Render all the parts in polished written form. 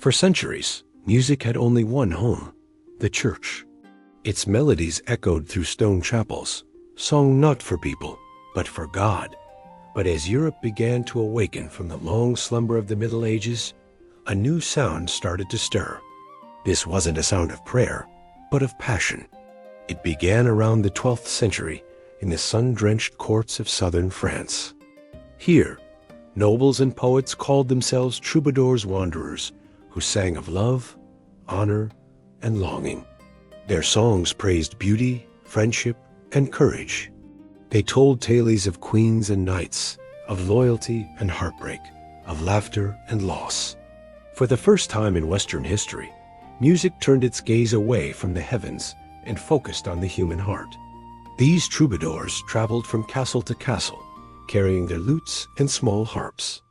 For centuries, music had only one home, the church. Its melodies echoed through stone chapels, sung not for people, but for God. But as Europe began to awaken from the long slumber of the Middle Ages, a new sound started to stir. This wasn't a sound of prayer, but of passion. It began around the 12th century in the sun-drenched courts of southern France. Here, nobles and poets called themselves troubadours wanderers who sang of love, honor, and longing. Their songs praised beauty, friendship, and courage. They told tales of queens and knights, of loyalty and heartbreak, of laughter and loss. For the first time in Western history, music turned its gaze away from the heavens and focused on the human heart. These troubadours traveled from castle to castle, carrying their lutes and small harps.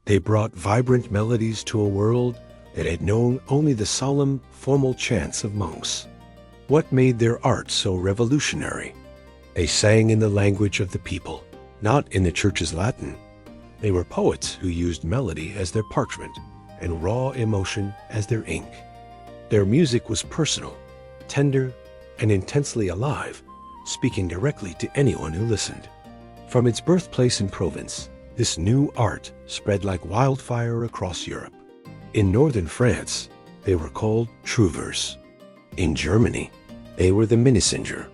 They brought vibrant melodies to a world that had known only the solemn, formal chants of monks. What made their art so revolutionary? They sang in the language of the people, not in the church's Latin. They were poets who used melody as their parchment and raw emotion as their ink. Their music was personal, tender, and intensely alive, speaking directly to anyone who listened. From its birthplace in Provence, this new art spread like wildfire across Europe. In northern France, they were called Troubadours. In Germany, they were the Minnesänger.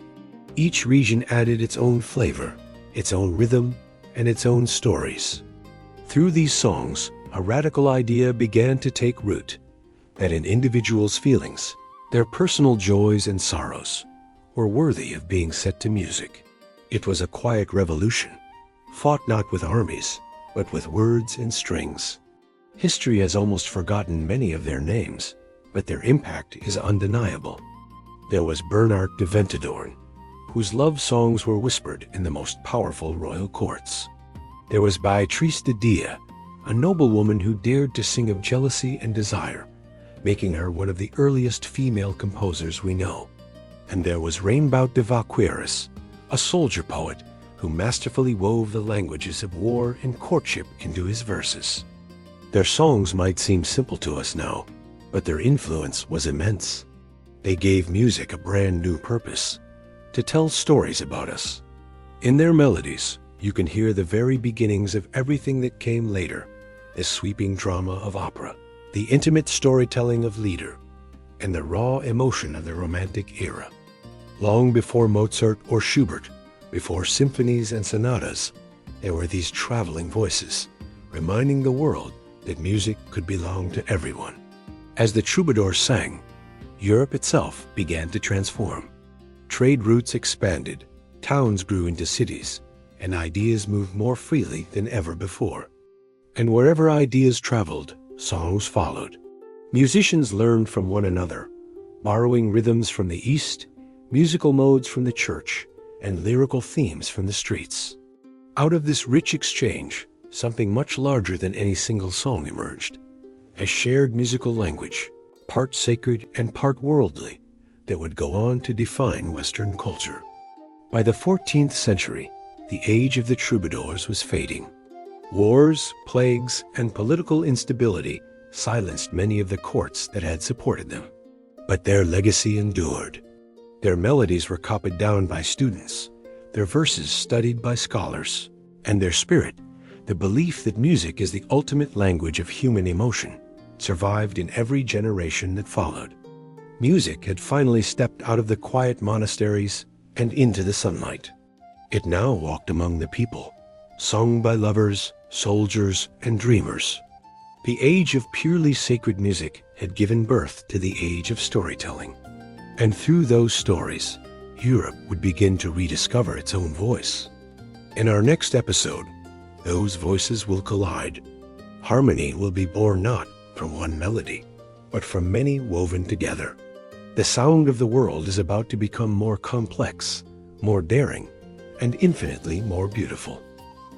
Each region added its own flavor, its own rhythm, and its own stories. Through these songs, a radical idea began to take root, that an individual's feelings, their personal joys and sorrows, were worthy of being set to music. It was a quiet revolution, fought not with armies, but with words and strings. History has almost forgotten many of their names, but their impact is undeniable. There was Bernard de Ventadorn, whose love songs were whispered in the most powerful royal courts. There was Béatrice de Dia, a noblewoman who dared to sing of jealousy and desire, making her one of the earliest female composers we know. And there was Raimbaut de Vauquieres, a soldier poet who masterfully wove the languages of war and courtship into his verses. Their songs might seem simple to us now, but their influence was immense. They gave music a brand new purpose, to tell stories about us. In their melodies, you can hear the very beginnings of everything that came later, the sweeping drama of opera, the intimate storytelling of Lieder, and the raw emotion of the Romantic era. Long before Mozart or Schubert, before symphonies and sonatas, there were these traveling voices, reminding the world that music could belong to everyone. As the troubadours sang, Europe itself began to transform. Trade routes expanded, towns grew into cities, and ideas moved more freely than ever before. And wherever ideas traveled, songs followed. Musicians learned from one another, borrowing rhythms from the East, musical modes from the church, and lyrical themes from the streets. Out of this rich exchange, something much larger than any single song emerged, a shared musical language, part sacred and part worldly, that would go on to define Western culture. By the 14th century, the age of the troubadours was fading. Wars, plagues, and political instability silenced many of the courts that had supported them. But their legacy endured. Their melodies were copied down by students, their verses studied by scholars, and their spirit, the belief that music is the ultimate language of human emotion, survived in every generation that followed. Music had finally stepped out of the quiet monasteries and into the sunlight. It now walked among the people, sung by lovers, soldiers, and dreamers. The age of purely sacred music had given birth to the age of storytelling. And through those stories, Europe would begin to rediscover its own voice. In our next episode, those voices will collide. Harmony will be born not from one melody, but from many woven together. The sound of the world is about to become more complex, more daring, and infinitely more beautiful.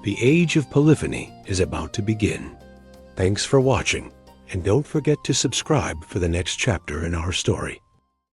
The age of polyphony is about to begin. Thanks for watching, and don't forget to subscribe for the next chapter in our story.